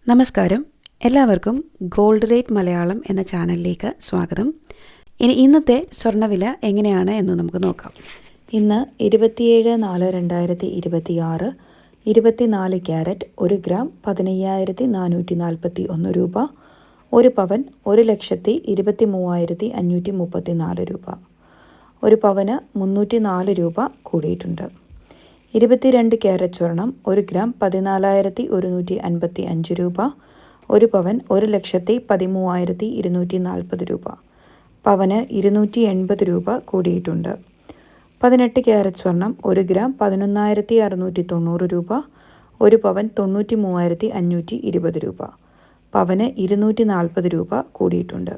നമസ്കാരം, എല്ലാവർക്കും gold rate Malayalam എന്ന ചാനലിലേക്ക് സ്വാഗതം. ഇന്നത്തെ സ്വർണ്ണവില എങ്ങനെയാണ് എന്ന് നമുക്ക് നോക്കാം. ഇന്ന് 27/4/2026 24 ക്യാരറ്റ് 1 ഗ്രാം 15,441 രൂപ, 1 പവൻ 1,23,534 രൂപ. 1 പവന് 304 രൂപ കൂടിയിട്ടുണ്ട്. 22 ക്യാരറ്റ് സ്വർണം 1 ഗ്രാം 14,155 രൂപ, 1 പവൻ 1,13,240 രൂപ. പവന് 280 രൂപ കൂടിയിട്ടുണ്ട്. 18 ക്യാരറ്റ് സ്വർണം 1 ഗ്രാം 11,690 രൂപ, 1 പവൻ 93,520 രൂപ. പവന് 240 രൂപ കൂടിയിട്ടുണ്ട്.